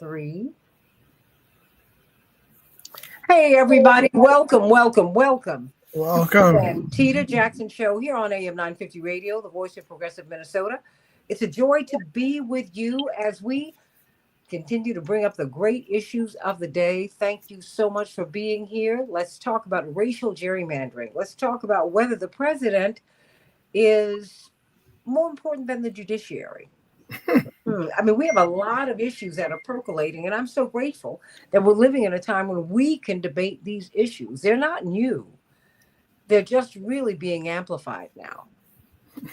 3. Hey, everybody. Welcome. Welcome. Santita Jackson Show here on AM 950 Radio, the voice of progressive Minnesota. It's a joy to be with you as we continue to bring up the great issues of the day. Thank you so much for being here. Let's talk about racial gerrymandering. Let's talk about whether the president is more important than the judiciary. I mean, we have a lot of issues that are percolating, and I'm so grateful that we're living in a time when we can debate these issues. They're not new, they're just really being amplified now.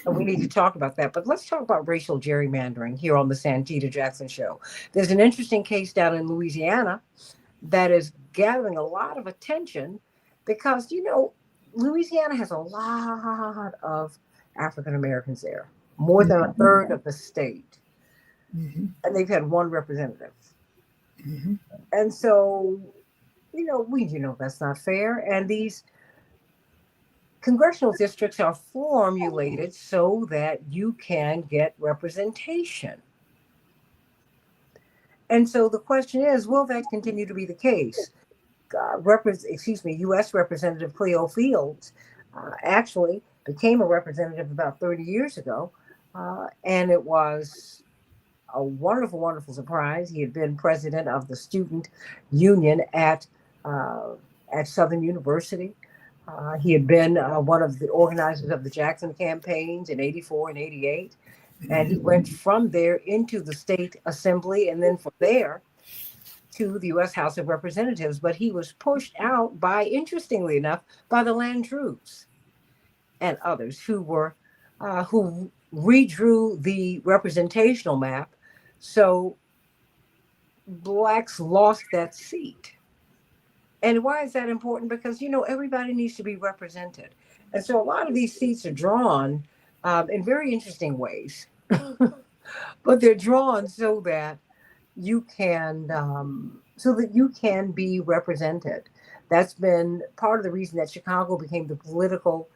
And we need to talk about that. But let's talk about racial gerrymandering here on the Santita Jackson Show. There's an interesting case down in Louisiana that is gathering a lot of attention because, Louisiana has a lot of African Americans there, more than a third of the state. And they've had one representative. And so, that's not fair. And these congressional districts are formulated so that you can get representation. And so the question is, will that continue to be the case? U.S. Representative Cleo Fields actually became a representative about 30 years ago. And it was a wonderful, wonderful surprise. He had been president of the student union at Southern University. He had been one of the organizers of the Jackson campaigns in 84 and 88. And he went from there into the state assembly and then from there to the U.S. House of Representatives. But he was pushed out by, interestingly enough, by the Landrews and others who redrew the representational map. So blacks lost that seat. And why is that important? Because, everybody needs to be represented. And so a lot of these seats are drawn in very interesting ways. But they're drawn so that you can be represented. That's been part of the reason that Chicago became the political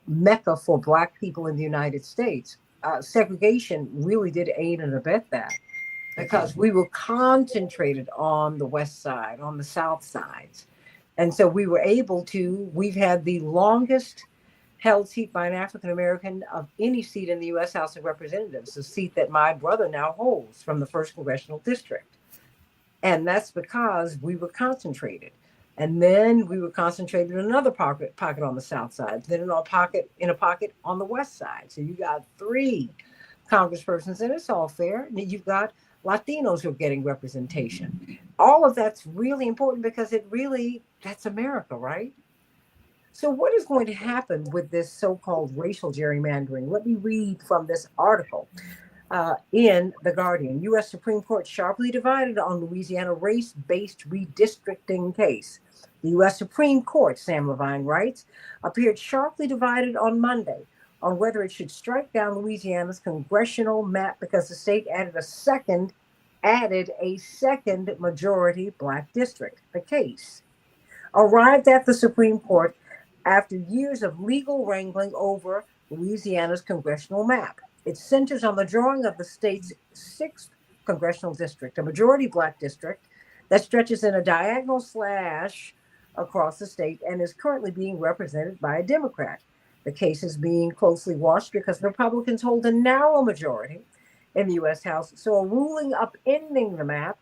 mecca for Black people in the United States. Segregation really did aid and abet that because we were concentrated on the west side, on the south sides. And so we've had the longest held seat by an African American of any seat in the U.S. House of Representatives, a seat that my brother now holds from the 1st Congressional District. And that's because we were concentrated. And then we were concentrated in another pocket on the south side, then in a pocket on the west side. So you got 3 congresspersons, and it's all fair. And you've got Latinos who are getting representation. All of that's really important because that's America, right? So what is going to happen with this so-called racial gerrymandering? Let me read from this article in The Guardian. U.S. Supreme Court sharply divided on Louisiana race-based redistricting case. The U.S. Supreme Court, Sam Levine writes, appeared sharply divided on Monday on whether it should strike down Louisiana's congressional map because the state added a second majority Black district. The case arrived at the Supreme Court after years of legal wrangling over Louisiana's congressional map. It centers on the drawing of the state's 6th congressional district, a majority Black district that stretches in a diagonal slash across the state and is currently being represented by a Democrat. The case is being closely watched because Republicans hold a narrow majority in the U.S. House, so a ruling upending the map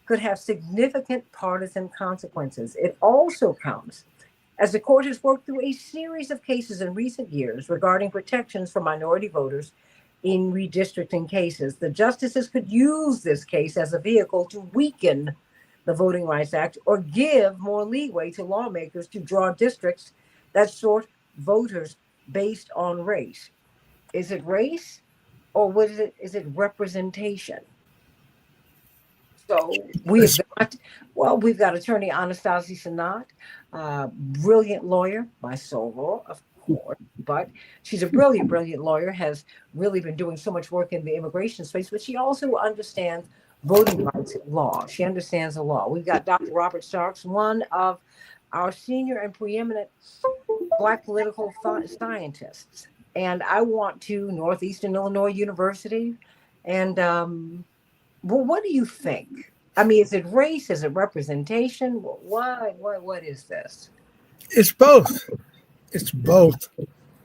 could have significant partisan consequences. It also comes as the court has worked through a series of cases in recent years regarding protections for minority voters in redistricting cases. The justices could use this case as a vehicle to weaken the Voting Rights Act or give more leeway to lawmakers to draw districts that sort voters based on race. Is it race or is it representation? So we've got attorney Anastasia Sanat, brilliant lawyer, my soror, of course, but she's a brilliant, brilliant lawyer, has really been doing so much work in the immigration space, but she also understands voting rights law. She understands the law. We've got Dr. Robert Starks, one of our senior and preeminent Black political scientists. And I want to Northeastern Illinois University and Well, what do you think? I mean, is it race? Is it representation? Why? What is this? It's both. It's both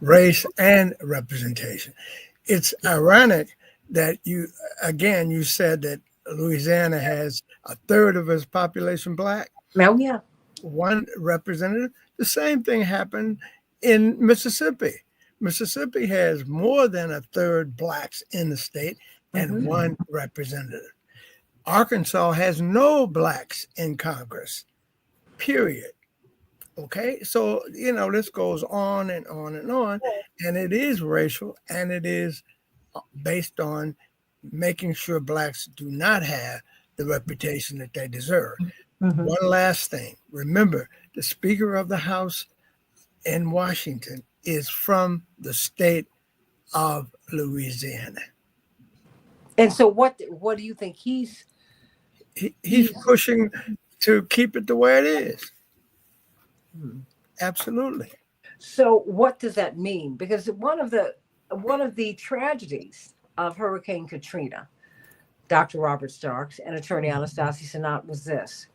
race and representation. It's ironic that you said that Louisiana has a third of its population black, Well, yeah. one representative. The same thing happened in Mississippi. Mississippi has more than a third blacks in the state and Hmm. one representative. Arkansas has no blacks in Congress, period. Okay, so this goes on and on and on, and it is racial, and it is based on making sure blacks do not have the reputation that they deserve. Hmm. One last thing: remember, the Speaker of the House in Washington is from the state of Louisiana. And so, what do you think He's he's? pushing to keep it the way it is. Hmm. Absolutely. So, what does that mean? Because one of the tragedies of Hurricane Katrina, Dr. Robert Starks and Attorney Anastasia Sinat, was this: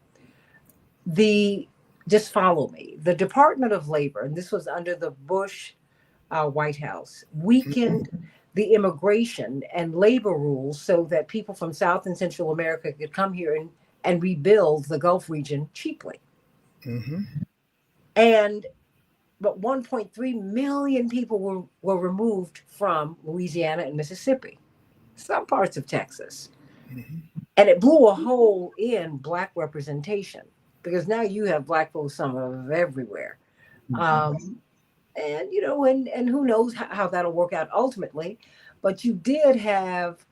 the just follow me. The Department of Labor, and this was under the Bush White House, weakened the immigration and labor rules so that people from South and Central America could come here and rebuild the Gulf region cheaply. Mm-hmm. And but 1.3 million people were removed from Louisiana and Mississippi, some parts of Texas. Mm-hmm. And it blew a hole in black representation because now you have black folks some of everywhere. Um, and and who knows how that'll work out ultimately, but you did have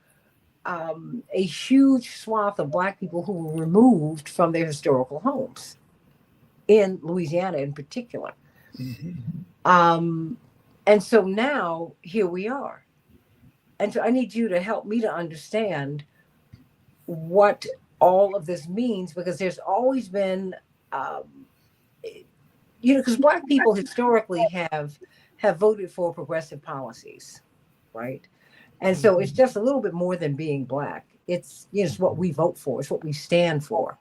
a huge swath of black people who were removed from their historical homes in Louisiana in particular. Mm-hmm. um, and so now here we are, and so I need you to help me to understand what all of this means, because there's always been um, because black people historically have voted for progressive policies, right? And so it's just a little bit more than being black. It's what we vote for. It's what we stand for,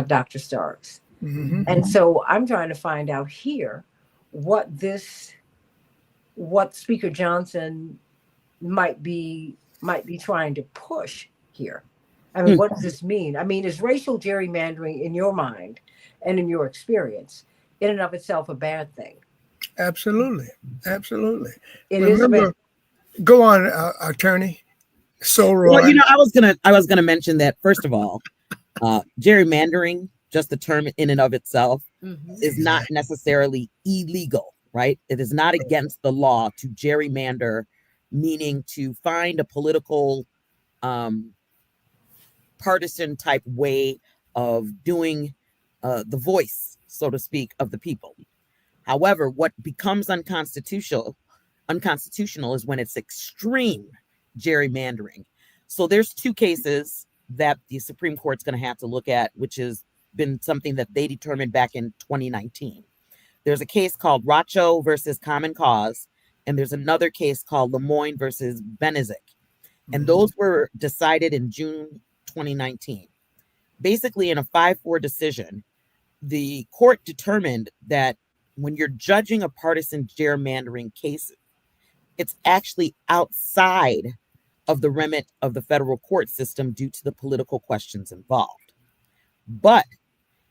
Dr. Starks. Mm-hmm. And so I'm trying to find out here what this what Speaker Johnson might be trying to push here. I mean, Mm. what does this mean? I mean, is racial gerrymandering in your mind and in your experience in and of itself a bad thing? Absolutely. Absolutely. It is a bad. Remember, go on, attorney. So Well, Roy. I was gonna mention that first of all, gerrymandering, just the term in and of itself, Mhm. is not Exactly. necessarily illegal, right? It is not against the law to gerrymander, meaning to find a political, um, partisan type way of doing the voice, so to speak, of the people. However, what becomes unconstitutional is when it's extreme gerrymandering. So there's two cases that the Supreme Court's going to have to look at, which has been something that they determined back in 2019. There's a case called Rocho versus Common Cause, and there's another case called Lemoyne versus Benizik. And Mm-hmm. those were decided in June 2019. Basically, in a 5-4 decision, the court determined that when you're judging a partisan gerrymandering case, it's actually outside of the remit of the federal court system due to the political questions involved. But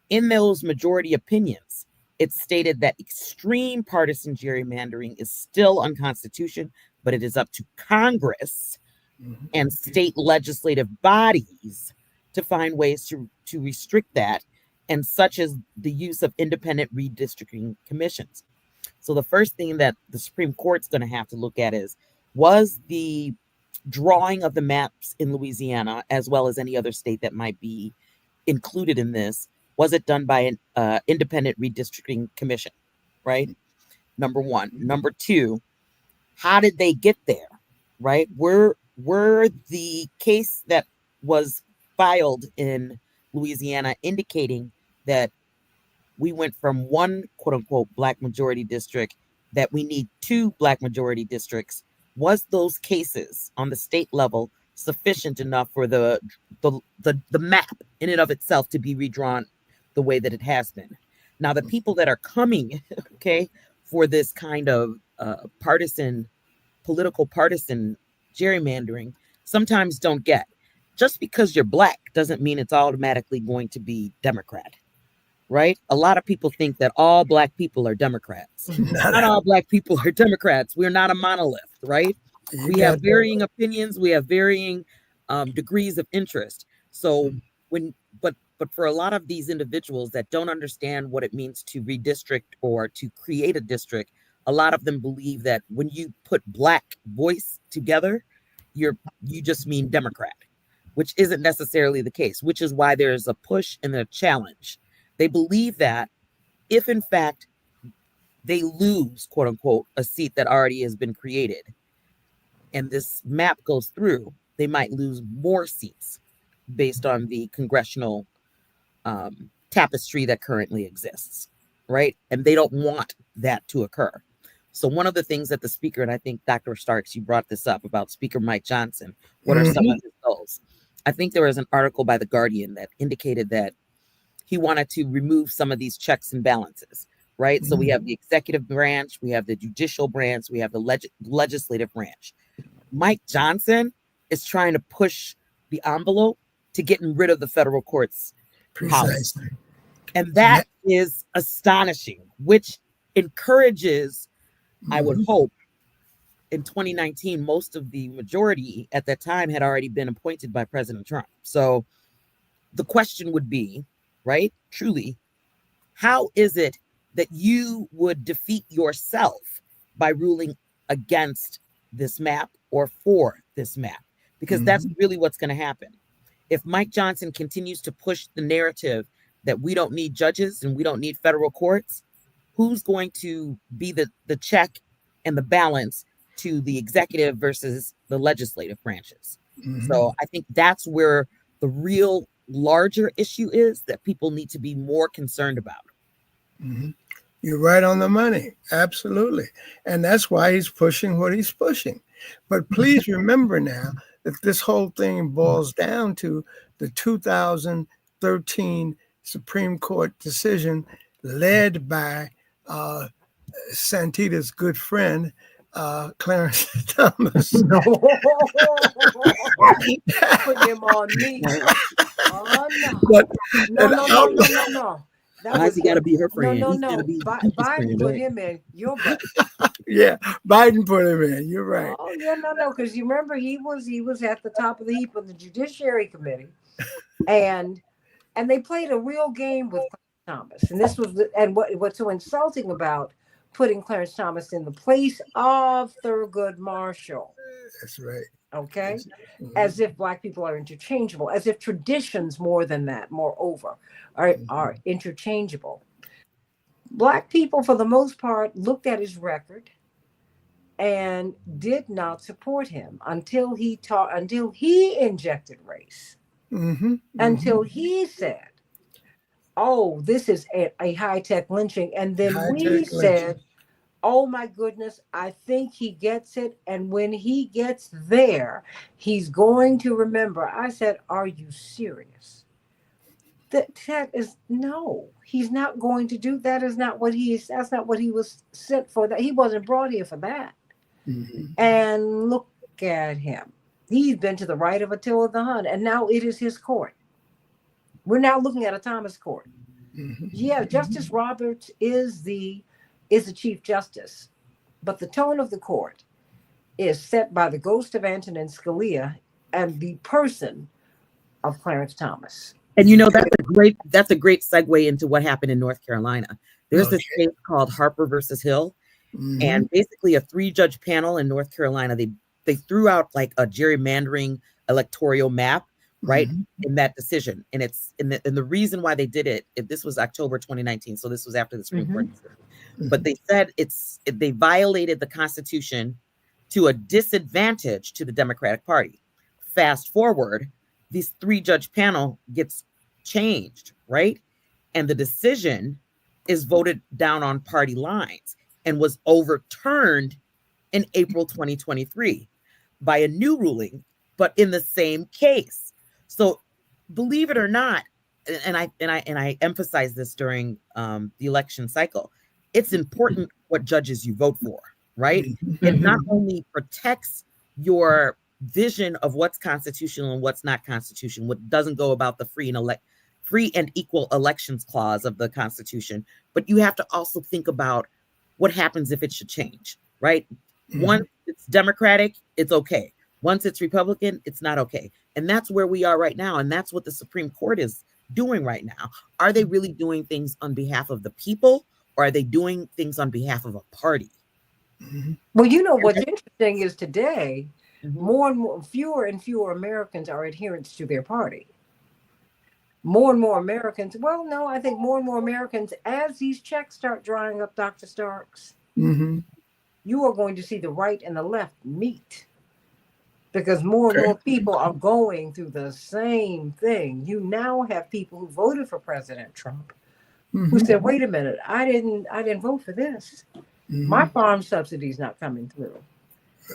in those majority opinions, it stated that extreme partisan gerrymandering is still unconstitutional, but it is up to Congress Mm-hmm. and state legislative bodies to find ways to restrict that, and such as the use of independent redistricting commissions. So the first thing that the Supreme Court's going to have to look at is, was the drawing of the maps in Louisiana, as well as any other state that might be included in this, was it done by an independent redistricting commission, right? Number one. Number two, how did they get there, right? Were the case that was filed in Louisiana indicating that we went from one quote unquote black majority district that we need two black majority districts? Was those cases on the state level sufficient enough for the map in and of itself to be redrawn the way that it has been. Now, the people that are coming, okay, for this kind of political partisan gerrymandering sometimes don't get. Just because you're black doesn't mean it's automatically going to be Democrat, right? A lot of people think that all black people are Democrats. Not all black people are Democrats. We're not a monolith, right? We have varying opinions. We have varying degrees of interest. So but for a lot of these individuals that don't understand what it means to redistrict or to create a district, a lot of them believe that when you put black voice together, you just mean Democrat, which isn't necessarily the case, which is why there's a push and a challenge. They believe that if in fact they lose, quote unquote, a seat that already has been created and this map goes through, they might lose more seats based on the congressional tapestry that currently exists, right? And they don't want that to occur. So one of the things that the speaker, and I think Dr. Starks, you brought this up about Speaker Mike Johnson, what are some of his goals? I think there was an article by The Guardian that indicated that he wanted to remove some of these checks and balances, right? So we have the executive branch, we have the judicial branch, we have the legislative branch. Mike Johnson is trying to push the envelope to getting rid of the federal courts. Precisely. And that is astonishing, which encourages, I would hope, in 2019, most of the majority at that time had already been appointed by President Trump. So the question would be, right, truly, how is it that you would defeat yourself by ruling against this map or for this map? Because that's really what's going to happen. If Mike Johnson continues to push the narrative that we don't need judges and we don't need federal courts, who's going to be the check and the balance to the executive versus the legislative branches? So I think that's where the real larger issue is that people need to be more concerned about. You're right on the money. Absolutely. And that's why he's pushing what he's pushing. But please remember now that this whole thing boils down to the 2013 Supreme Court decision led by Santita's good friend, Clarence Thomas. No. Put him on me. Oh, no. But, No. Why's he got to be her friend? No. friend, Biden put him in your butt. Yeah, Biden put him in. You're right. Oh yeah, no. Because you remember he was at the top of the heap of the Judiciary Committee, and they played a real game with Clarence Thomas. And this was what's so insulting about putting Clarence Thomas in the place of Thurgood Marshall. That's right. Okay, as if black people are interchangeable, as if traditions more than that, moreover, are interchangeable. Black people, for the most part, looked at his record and did not support him until he injected race, until he said, "Oh, this is a high-tech lynching," and then we said, "Oh my goodness, I think he gets it. And when he gets there, he's going to remember." I said, "Are you serious?" That is no, he's not going to do that. That's not what he was sent for. That he wasn't brought here for that. And look at him. He's been to the right of Attila the Hun, and now it is his court. We're now looking at a Thomas court. Yeah, Justice Roberts is the Chief Justice, but the tone of the court is set by the ghost of Antonin Scalia and the person of Clarence Thomas. And that's a great segue into what happened in North Carolina. There's this case called Harper versus Hill, and basically a 3-judge panel in North Carolina. They threw out like a gerrymandering electoral map, right, in that decision. And the reason why they did it, this was October 2019, so this was after the Supreme Court decision. But they said they violated the Constitution to a disadvantage to the Democratic Party. Fast forward, this 3-judge panel gets changed, right? And the decision is voted down on party lines and was overturned in April 2023 by a new ruling but in the same case. So believe it or not, and I emphasize this during the election cycle, it's important what judges you vote for, right? It not only protects your vision of what's constitutional and what's not constitutional, what doesn't go about the free and equal elections clause of the Constitution, but you have to also think about what happens if it should change, right? Once it's Democratic, it's okay. Once it's Republican, it's not okay. And that's where we are right now. And that's what the Supreme Court is doing right now. Are they really doing things on behalf of the people, or are they doing things on behalf of a party? Well, you know, what's interesting is today, Mhm. fewer and fewer Americans are adherents to their party. More and more Americans, well, no, I think more and more Americans, as these checks start drying up, Dr. Starks, you are going to see the right and the left meet, because more and more people are going through the same thing. You now have people who voted for President Trump who said, wait a minute, I didn't vote for this. My farm subsidy is not coming through.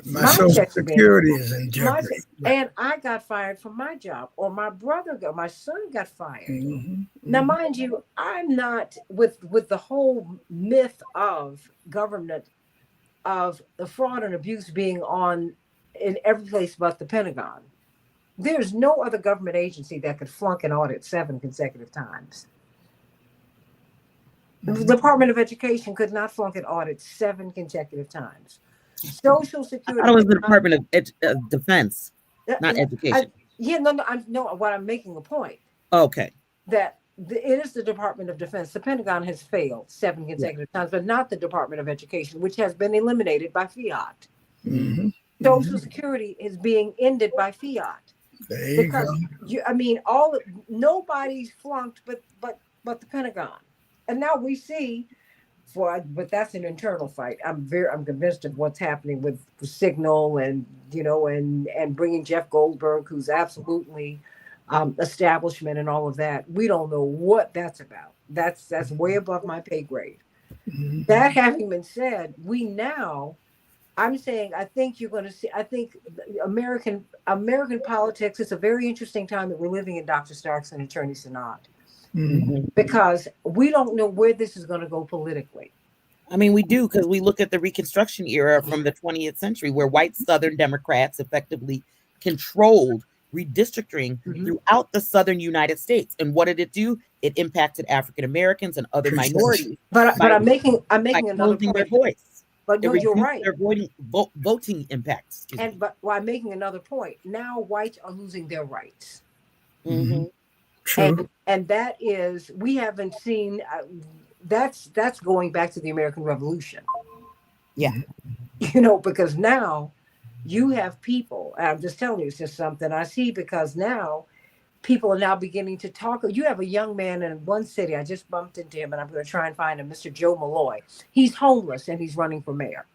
My Social Security is in jeopardy. And I got fired from my job, or my son got fired. Now, mind you, I'm not with the whole myth of government, of the fraud and abuse being on in every place but the Pentagon. There's no other government agency that could flunk an audit 7 consecutive times. The Department of Education could not flunk an audit 7 consecutive times. Social Security. I thought it was the Department of Defense, not Education. What I'm making a point. Okay. That it is the Department of Defense. The Pentagon has failed 7 consecutive times, but not the Department of Education, which has been eliminated by fiat. Social Security is being ended by fiat. Because nobody's flunked but the Pentagon. And now we see, but that's an internal fight. I'm convinced of what's happening with Signal and bringing Jeff Goldberg, who's absolutely establishment and all of that. We don't know what that's about. That's way above my pay grade. That having been said, I'm saying I think you're going to see. I think American politics is a very interesting time that we're living in, Dr. Starks and Attorney Sinat. Because we don't know where this is going to go politically. I mean, we do, because we look at the Reconstruction era from the 20th century, where white Southern Democrats effectively controlled redistricting throughout the Southern United States. And what did it do? It impacted African Americans and other minorities. But I'm making another point. Their voice. But no, you're right. Their voting impacts. But I'm making another point. Now whites are losing their rights. And that is, we haven't seen, that's going back to the American Revolution. Yeah. Because now you have people, I'm just telling you, it's just something I see, because now people are now beginning to talk. You have a young man in one city, I just bumped into him, and I'm going to try and find him, Mr. Joe Malloy. He's homeless and he's running for mayor.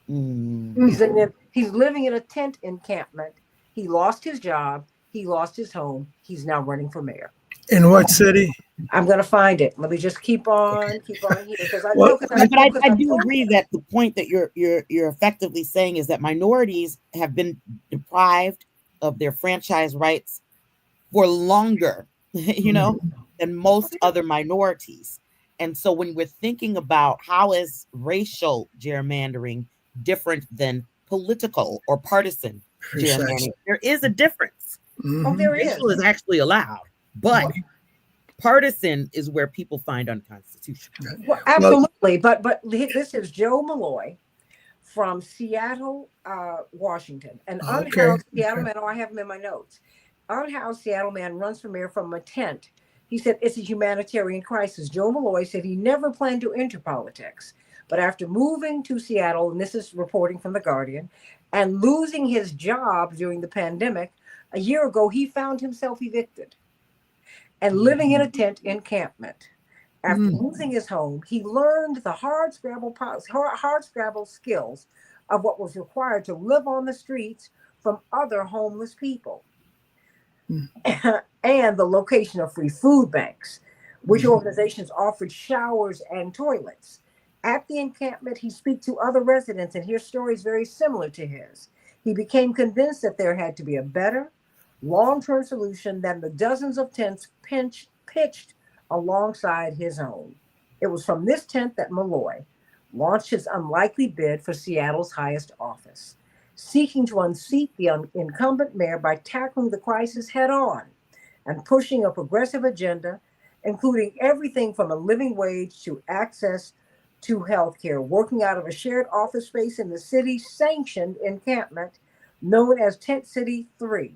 He's living in a tent encampment. He lost his job. He lost his home. He's now running for mayor. In what city? I'm going to find it. Let me just keep on here, because I do agree that the point that you're effectively saying is that minorities have been deprived of their franchise rights for longer, than most other minorities. And so when we're thinking about how is racial gerrymandering different than political or partisan gerrymandering, there is a difference. Racial is actually allowed, but partisan is where people find unconstitutional. Well, absolutely. But this is Joe Malloy from Seattle, Washington. An unhoused Seattle man, I have him in my notes. Unhoused Seattle man runs for mayor from a tent. He said it's a humanitarian crisis. Joe Malloy said he never planned to enter politics. But after moving to Seattle, and this is reporting from The Guardian, and losing his job during the pandemic, a year ago, he found himself evicted and living in a tent encampment. After losing his home, he learned the hard scrabble skills of what was required to live on the streets from other homeless people. And the location of free food banks, which organizations offered showers and toilets. At the encampment, he speaks to other residents and hears stories very similar to his. he became convinced that there had to be a better, long-term solution than the dozens of tents pitched alongside his own. It was from this tent that Malloy launched his unlikely bid for Seattle's highest office, seeking to unseat the incumbent mayor by tackling the crisis head on and pushing a progressive agenda, including everything from a living wage to access to health care, working out of a shared office space in the city's sanctioned encampment known as Tent City 3.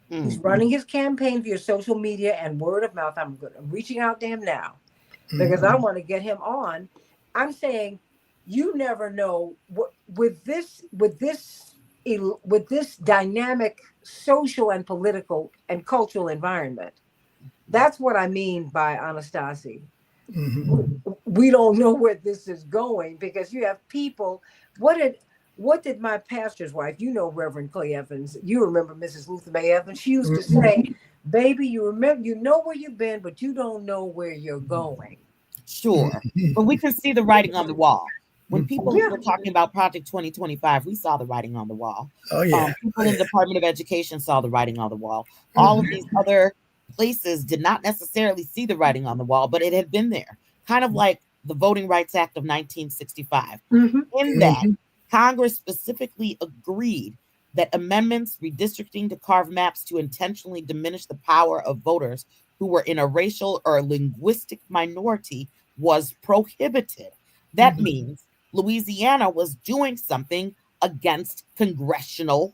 He's running his campaign via social media and word of mouth. I'm reaching out to him now because I want to get him on. I'm saying you never know what with this dynamic social and political and cultural environment. That's what I mean by Anastasi. We don't know where this is going because you have people. What did my pastor's wife, Reverend Clay Evans, you remember Mrs. Luther May Evans, she used to say, baby, you know where you've been, but you don't know where you're going. Sure. But we can see the writing on the wall. When people were talking about Project 2025, we saw the writing on the wall. Oh, yeah. People in the Department of Education saw the writing on the wall. All of these other places did not necessarily see the writing on the wall, but it had been there. Kind of like the Voting Rights Act of 1965. In that, Congress specifically agreed that amendments redistricting to carve maps to intentionally diminish the power of voters who were in a racial or linguistic minority was prohibited. That means Louisiana was doing something against congressional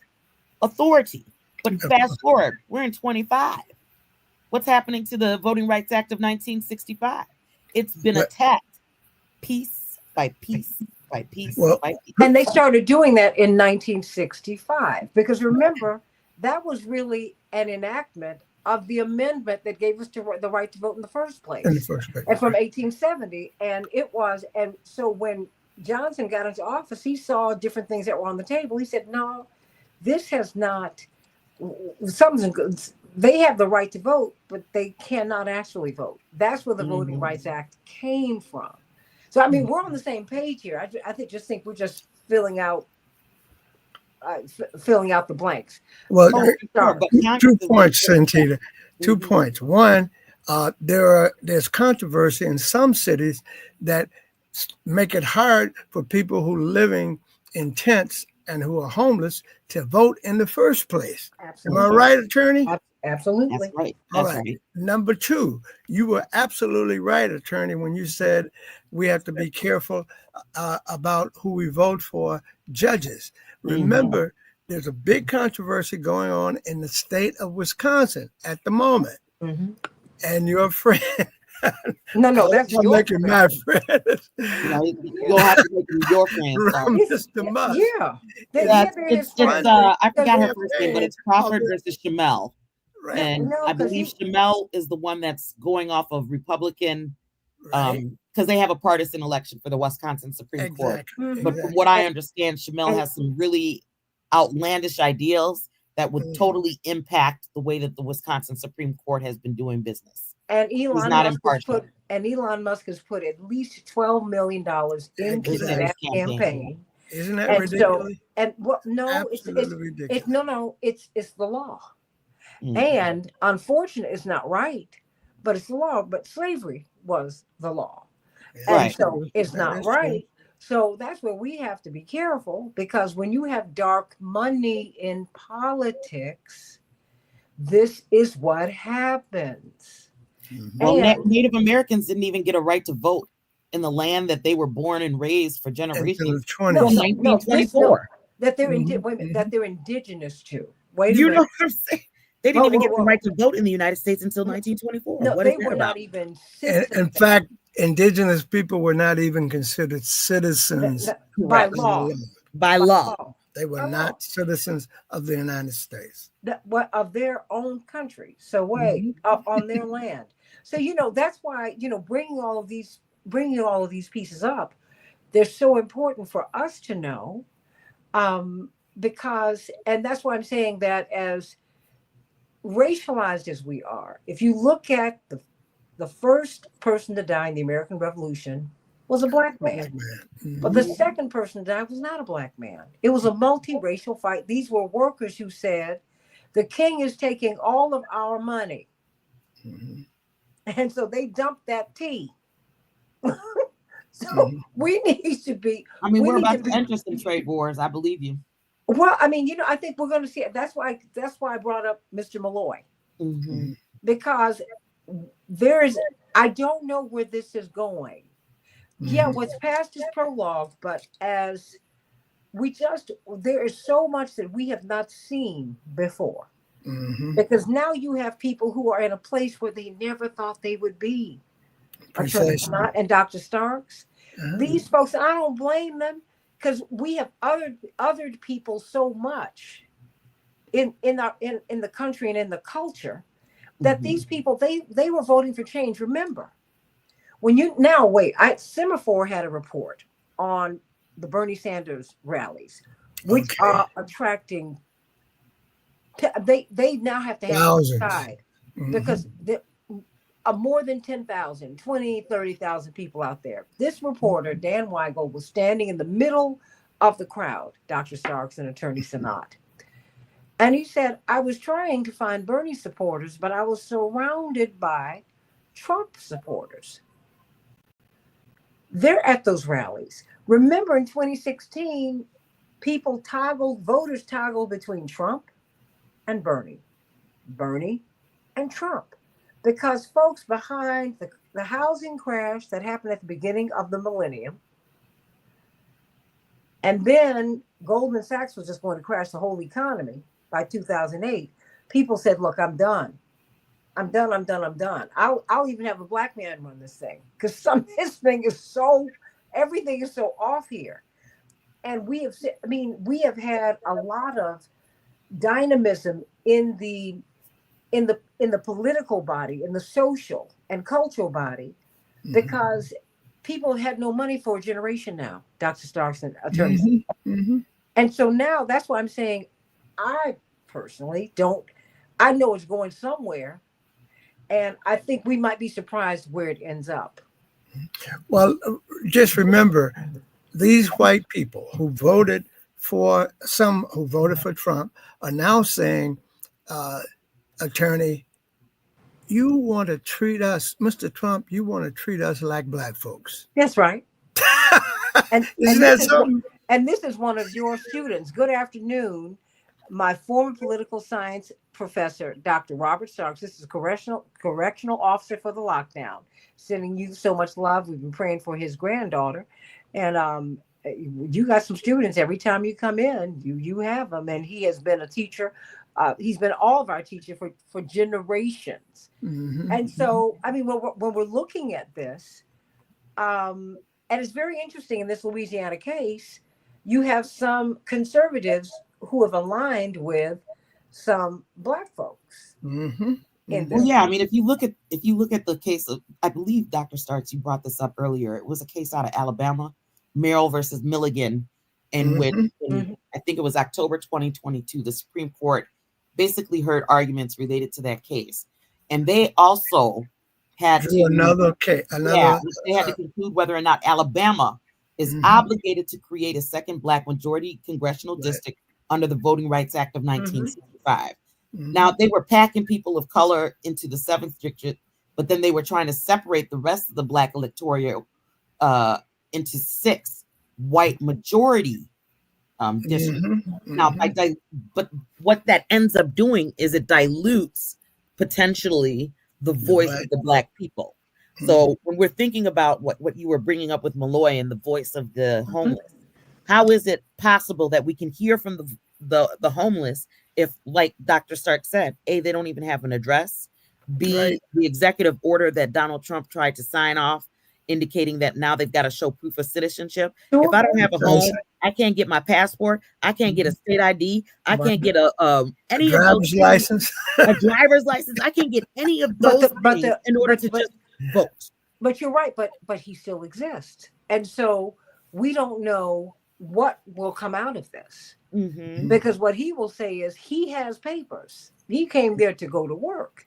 authority. But fast forward, we're in 25. What's happening to the Voting Rights Act of 1965? It's been attacked piece by piece by piece by piece. And they started doing that in 1965 because remember, that was really an enactment of the amendment that gave us the right to vote in the first place. And from 1870. And so when Johnson got into office, he saw different things that were on the table. He said, no, this has not, they have the right to vote, but they cannot actually vote. That's where the Voting Rights Act came from. So, I mean, we're on the same page here. I think we're just filling out the blanks. Well, 2 points, Santita. 2 points. One, there's controversy in some cities that make it hard for people who are living in tents and who are homeless to vote in the first place. Absolutely. Am I right, attorney? Absolutely. That's right. All right. Number 2, you were absolutely right, attorney, when you said we have to be careful about who we vote for judges. Remember, there's a big controversy going on in the state of Wisconsin at the moment. And your friend. No, that's your making my friend. You'll have to make him your friend. Mr. Musk. Yeah. I forgot her first name, but it's Crawford versus Shamel. Right. And I believe Shamel is the one that's going off of Republican, because they have a partisan election for the Wisconsin Supreme Court. But from what I understand, Shamel has some really outlandish ideals that would totally impact the way that the Wisconsin Supreme Court has been doing business. And Elon Musk has put at least $12 million into that campaign. Isn't that ridiculous? It's the law. And unfortunately, it's not right, but it's the law. But slavery was the law. And so it's not right. So that's where we have to be careful, because when you have dark money in politics, this is what happens. Well, Native Americans didn't even get a right to vote in the land that they were born and raised for generations. Until 1924. That they're indigenous to. Wait a minute. You know what I'm saying? They didn't even get the right to vote in the United States until 1924. No, they were not even citizens. In fact, indigenous people were not even considered citizens by law. By law. They were not citizens of the United States. Of their own country. So on their land. So, that's why, bringing all of these pieces up, they're so important for us to know, because, and that's why I'm saying that as racialized as we are, if you look at the first person to die in the American Revolution, was a black man. Black man. But the second person that died was not a black man. It was a multiracial fight. These were workers who said, the king is taking all of our money. Mhm. And so they dumped that tea. So we need to be. I mean, we we're need about be- to enter some trade wars. I believe you. Well, I mean, I think we're going to see it. That's why I brought up Mr. Malloy, Mhm. because I don't know where this is going. Yeah, what's past is prologue, but as there is so much that we have not seen before. Mhm. Because now you have people who are in a place where they never thought they would be. Attorney Precisely. Scott and Dr. Starks. These folks, I don't blame them, because we have othered people so much in the country and in the culture that these people they were voting for change. Remember, Semaphore had a report on the Bernie Sanders rallies, which are attracting. They now have to have Thousands. side because more than 10,000, 20, 30,000 people out there. This reporter, Dan Weigel, was standing in the middle of the crowd, Dr. Starks and Attorney Sanat. And he said, I was trying to find Bernie supporters, but I was surrounded by Trump supporters. They're at those rallies. Remember, in 2016, voters toggled between Trump and Bernie and Trump, because folks behind the housing crash that happened at the beginning of the millennium, and then Goldman Sachs was just going to crash the whole economy by 2008, people said, look, I'm done. I'll even have a black man run this thing, because everything is so off here. And we have had a lot of dynamism in the political body, in the social and cultural body, because people have had no money for a generation now, Dr. Starks and attorneys. And so now that's why I'm saying, I personally I know it's going somewhere, and I think we might be surprised where it ends up. Well, just remember, these white people who voted for Trump are now saying, attorney, you want to treat us, Mr. Trump, you want to treat us like black folks. That's right. Isn't that something? And this is one of your students. Good afternoon, my former political science professor, Dr. Robert Starks. This is correctional officer for the lockdown. Sending you so much love. We've been praying for his granddaughter. And you got some students every time you come in. You have them. And he has been a teacher. He's been all of our teachers for generations. And so, I mean, when we're looking at this, and it's very interesting in this Louisiana case, you have some conservatives who have aligned with some black folks. Well, yeah, I mean, if you look at the case of, I believe, Dr. Starks, you brought this up earlier. It was a case out of Alabama, Merrill versus Milligan, in which I think it was October 2022, the Supreme Court basically heard arguments related to that case, and they also had another case. They had to conclude whether or not Alabama is obligated to create a second black majority congressional district under the Voting Rights Act of 1965. Now, they were packing people of color into the 7th district, but then they were trying to separate the rest of the black electorate into 6 white majority districts. Now, but what that ends up doing is it dilutes potentially the voice of the black people. So when we're thinking about what you were bringing up with Malloy and the voice of the homeless, how is it possible that we can hear from the homeless if, like Dr. Stark said, A, they don't even have an address, B, the executive order that Donald Trump tried to sign off indicating that now they've got to show proof of citizenship. If I don't have a home, I can't get my passport, I can't get a state ID, I can't get any of those license, a driver's license. I can't get any of those things in order to just vote. But you're right, but he still exists. And so we don't know what will come out of this. Because what he will say is he has papers. He came there to go to work.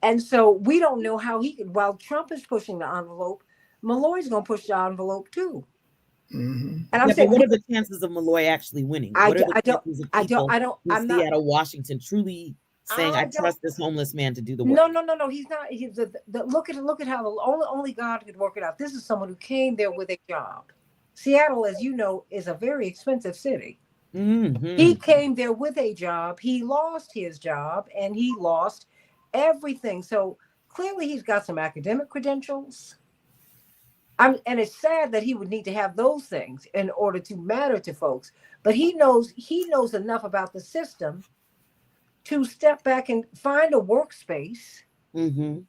And so we don't know how while Trump is pushing the envelope, Malloy's going to push the envelope too. Mm-hmm. And I'm Yeah, but saying, what are the chances of Malloy actually winning? What are the chances of people in I'm not, Seattle, Washington truly saying, I I don't, trust this homeless man to do the work? no. He's not. He's look at how the only God could work it out. This is someone who came there with a job. Seattle, as you know, is a very expensive city. He Mm-hmm. came there with a job. He lost his job and he lost everything. So clearly, he's got some academic credentials. And it's sad that he would need to have those things in order to matter to folks. But he knows enough about the system to step back and find a workspace Mm-hmm.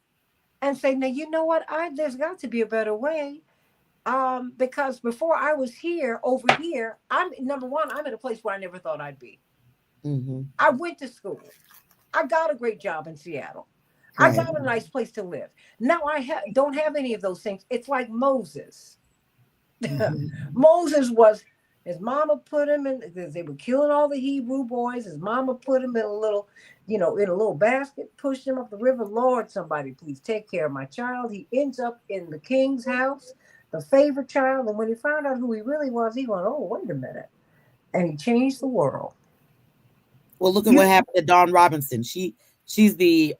and say, now you know what? There's got to be a better way. Because before I was over here, I'm number one, I'm in a place where I never thought I'd be. Mm-hmm. I went to school. I got a great job in Seattle. I Right. got a nice place to live. Now don't have any of those things. It's like Moses. Mm-hmm. Moses was, his mama put him in, because they were killing all the Hebrew boys. His mama put him in a little basket, pushed him up the river. Lord, somebody please take care of my child. He ends up in the king's house, the favorite child. And when he found out who he really was, he went, oh, wait a minute. And he changed the world. Well, look at You, what happened to Dawn Robinson. She's the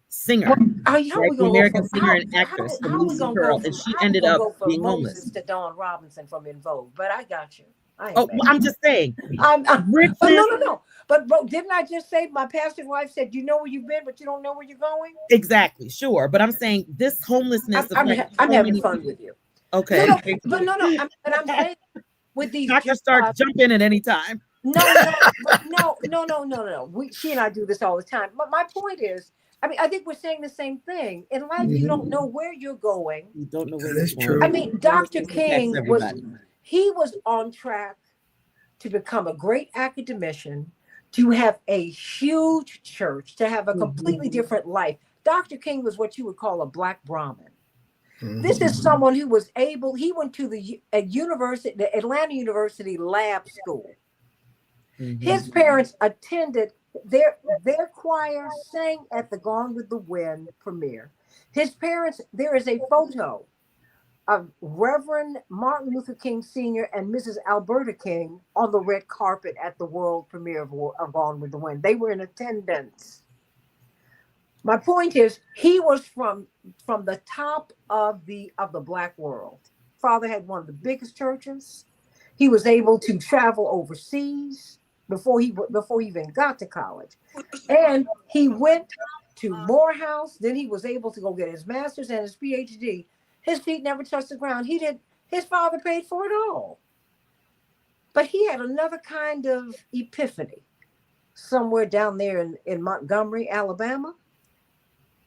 singer, how right? we The gonna go American from singer and actress from how we Lucy gonna go Pearl, and from she ended up being homeless. Moses to Dawn Robinson from In Vogue? But I got you. I ain't Oh, mad. I'm just saying, But richness. no. But didn't I just say my pastor's wife said, you know where you've been, but you don't know where you're going? Exactly, sure. But I'm saying this homelessness affects I'm so having many fun people. with you. Okay. But no. I'm saying with these Dr. Stark, jobs, jump in at any time. no. She and I do this all the time. But my point is, I mean, I think we're saying the same thing. In life, you don't know where you're going. You don't know where That you're is going. I true. mean, Dr. Homelessness affects King everybody. was on track to become a great academician, to have a huge church, to have a Mhm. completely different life. Dr. King was what you would call a black Brahmin. This Mm-hmm. is someone who was able, he went to the Atlanta University lab school. His Mhm. parents attended their choir sang at the Gone with the Wind premiere. His parents, there is a photo of Reverend Martin Luther King Sr. and Mrs. Alberta King on the red carpet at the world premiere of Gone with the Wind. They were in attendance. My point is, he was from the top of the black world. Father had one of the biggest churches. He was able to travel overseas before he even got to college, and he went to Morehouse. Then he was able to go get his master's and his PhD. His feet never touched the ground. He did. His father paid for it all, but he had another kind of epiphany somewhere down there in Montgomery, Alabama.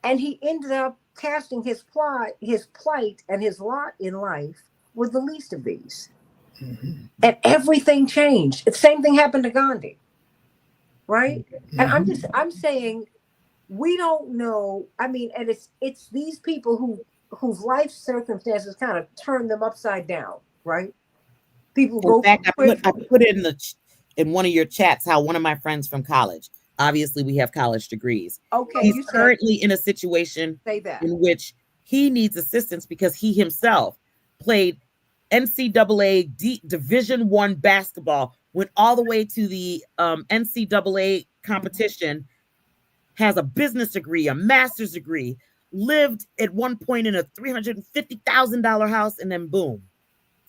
And he ended up casting his plight, and his lot in life with the least of these. Mm-hmm. And everything changed. The same thing happened to Gandhi, right? And Mm-hmm. I'm saying we don't know. I mean, and it's these people whose life circumstances kind of turn them upside down, right? People In go from fact, I put in in one of your chats how one of my friends from college, obviously we have college degrees. okay, He's you said currently in a situation say that. in which he needs assistance because he himself played NCAA Division One basketball, went all the way to the NCAA competition, has a business degree, a master's degree, lived at one point in a $350,000 house, and then boom,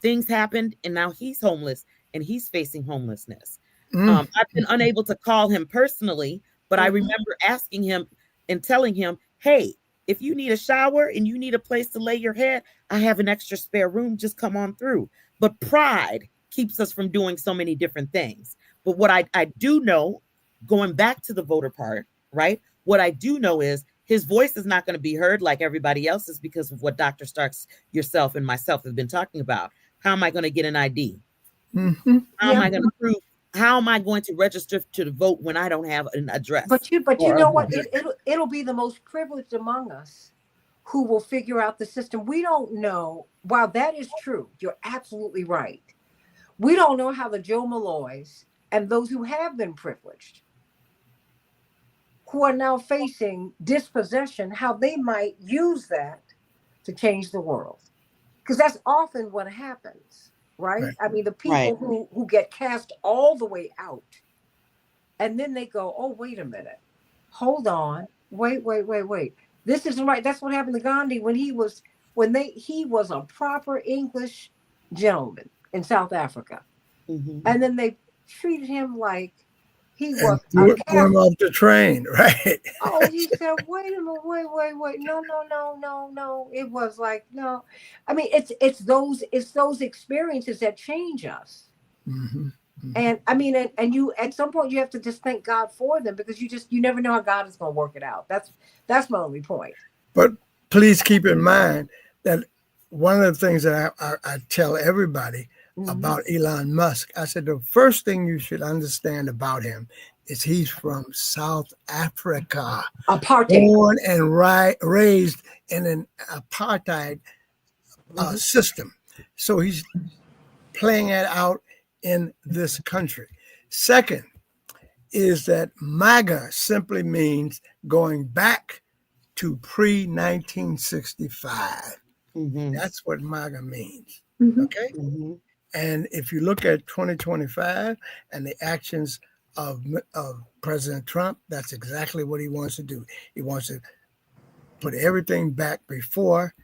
things happened, and now he's homeless and he's facing homelessness. Mm-hmm. I've been unable to call him personally, but I remember asking him and telling him, hey, if you need a shower and you need a place to lay your head, I have an extra spare room. Just come on through. But pride keeps us from doing so many different things. But what I do know, going back to the voter part, right? What I do know is his voice is not going to be heard like everybody else's because of what Dr. Starks, yourself, and myself have been talking about. How am I going to get an ID? Mm-hmm. How am I going to prove? How am I going to register to vote when I don't have an address But you or a know what? home? It'll be the most privileged among us who will figure out the system. We don't know. While that is true, you're absolutely right. We don't know how the Joe Malloys and those who have been privileged, who are now facing dispossession, how they might use that to change the world. because that's often what happens, right? Right. I mean, the Right. people who get cast all the way out, and then they go, oh, wait a minute, hold on, wait. This isn't right. That's what happened to Gandhi he was a proper English gentleman in South Africa. Hmm. And then they treated him like he And was a threw him Catholic. off the train, right? Oh, he said, wait a minute, wait. No. It was like, no. I mean, it's those experiences that change us. Hmm. And I mean, and you at some point you have to just thank God for them, because you never know how God is going to work it out. That's my only point. But please keep in mind that one of the things that I tell everybody Mhm. about Elon Musk, I said the first thing you should understand about him is he's from South Africa, Apartheid. born and raised in an apartheid Mhm. system. So he's playing it out in this country. Second is that MAGA simply means going back to pre 1965. Hmm. That's what MAGA means. Mhm. Okay. Hmm. And if you look at 2025 and the actions of President Trump, that's exactly what he wants to do. He wants to put everything back before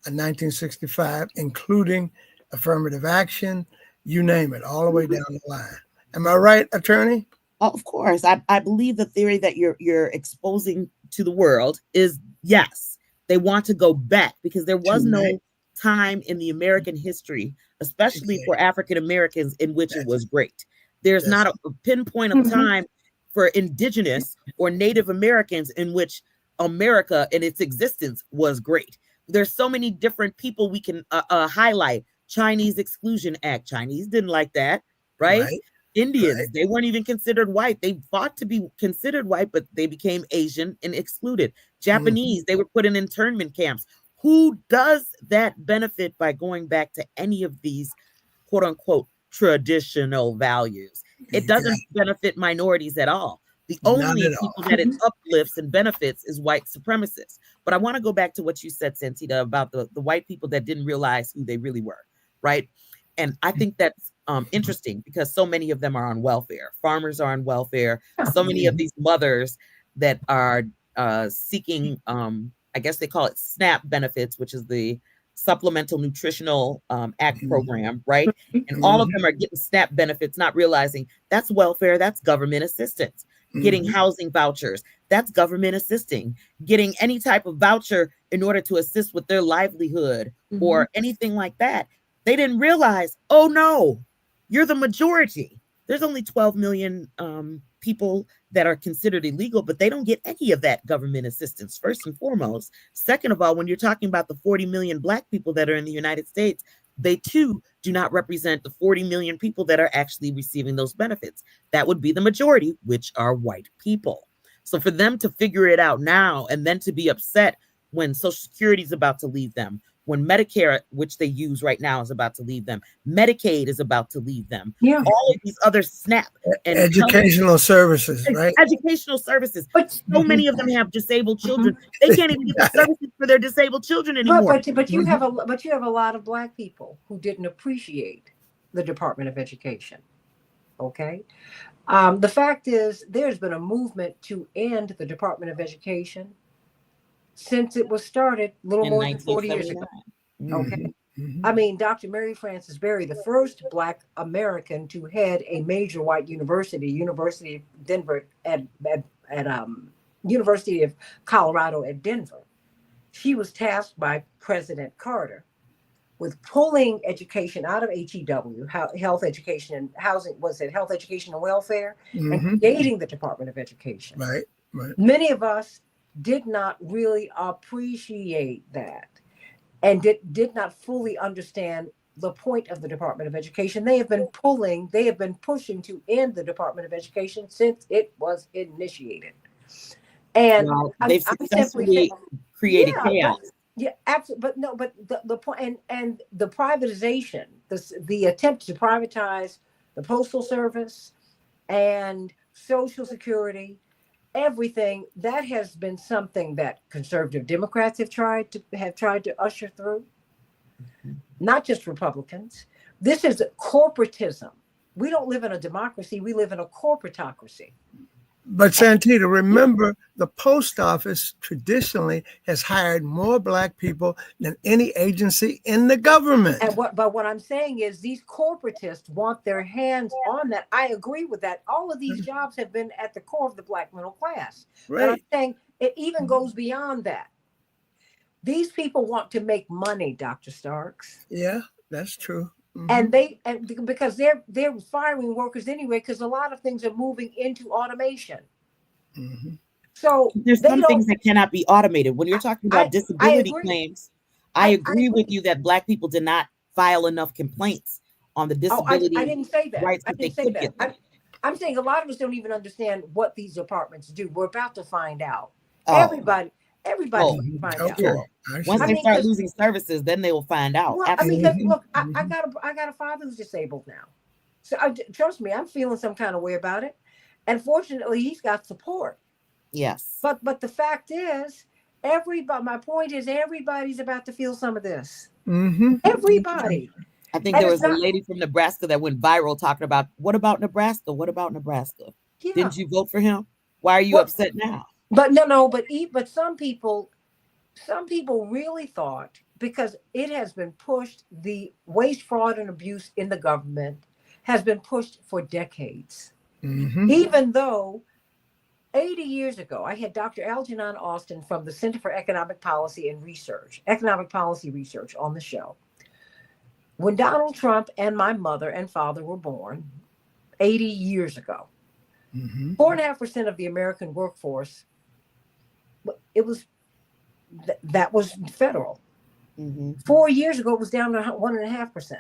1965, including affirmative action, you name it, all the way down the line. Am I right, attorney? Of course, I believe the theory that you're exposing to the world is yes, they want to go back because there was Tonight. no time in the American history, especially Okay. for African Americans, in which it That's was great. There's that's not a pinpoint of Mhm. time for indigenous or Native Americans in which America and its existence was great. There's so many different people we can highlight. Chinese Exclusion Act. Chinese didn't like that, right? right, Indians, right. they weren't even considered white. They fought to be considered white, but they became Asian and excluded. Mhm. Japanese, they were put in internment camps. Who does that benefit by going back to any of these quote unquote traditional values? It You got doesn't benefit minorities at all. The not only at all. people that it uplifts and benefits is white supremacists. But I want to go back to what you said, Santita, about the white people that didn't realize who they really were, right? And I think that's interesting because so many of them are on welfare. Farmers are on welfare. So many of Mhm. these mothers that are seeking, I guess they call it SNAP benefits, which is the Supplemental Nutritional Act Mhm. program, right? And all of Mhm. them are getting SNAP benefits, not realizing that's welfare, that's government assistance. Getting Mhm. housing vouchers, that's government assisting. Getting any type of voucher in order to assist with their livelihood Mhm. or anything like that, they didn't realize, oh no, you're the majority. There's only 12 million people that are considered illegal, but they don't get any of that government assistance, first and foremost. Second of all, when you're talking about the 40 million Black people that are in the United States, they too do not represent the 40 million people that are actually receiving those benefits. That would be the majority, which are white people. So for them to figure it out now and then to be upset when Social Security is about to leave them, when Medicare, which they use right now, is about to leave them, Medicaid is about to leave them, Yeah. all of these other SNAP and health Educational services, right? educational services. But So Mhm. many of them have disabled Mhm. children. They can't even You get the got it. services for their disabled children but anymore. but but you Mhm. have a lot of Black people who didn't appreciate the Department of Education. Okay. The fact is, there's been a movement to end the Department of Education since it was started a little In more than 40 years ago. 1979. Okay. Mhm. Mhm. Mhm. I mean, Dr. Mary Frances Berry, the first Black American to head a major white university, University of Denver at University of Colorado at Denver. She was tasked by President Carter with pulling education out of HEW, health education and housing, was it health education and welfare, and Mhm. creating the Department of Education. Right, right. Many of us did not really appreciate that and did not fully understand the point of the Department of Education. They have been pushing to end the Department of Education since it was initiated. And Well, I'm, they've I'm simply saying, successfully created yeah, but chaos. yeah, absolutely. But no, but the point and the privatization, the attempt to privatize the postal service and Social Security, everything that has been something that conservative Democrats have tried to usher through. not just Republicans. This is corporatism. We don't live in a democracy. We live in a corporatocracy. But Santita, remember, the post office traditionally has hired more Black people than any agency in the government. But what I'm saying is these corporatists want their hands on that. I agree with that. All of these jobs have been at the core of the Black middle class. Right. But I'm saying it even goes beyond that. These people want to make money, Dr. Starks. Yeah, that's true. And because they're firing workers anyway, because a lot of things are moving into automation. So there's some things that cannot be automated. When you're talking about disability claims, I agree with you that Black people did not file enough complaints on the disability I didn't say that. rights I that they didn't say could that. get them. I'm saying a lot of us don't even understand what these departments do. We're about to find out. Everybody's going to find out. Sure. Once they start losing services, then they will find out. Well, I mean, look, I got a father who's disabled now, so trust me, I'm feeling some kind of way about it. And fortunately, he's got support. Yes. But the fact is, my point is, everybody's about to feel some of this. Everybody. I think there was a lady from Nebraska that went viral talking about, what about Nebraska? What about Nebraska? Yeah. Didn't you vote for him? Why are you upset now? But but some people really thought, because it has been pushed, the waste, fraud, and abuse in the government has been pushed for decades. Even though 80 years ago, I had Dr. Algernon Austin from the Center for Economic Policy Research on the show. When Donald Trump and my mother and father were born 80 years ago, 4.5% of the American workforce, that was federal. 4 years ago, it was down to 1.5%.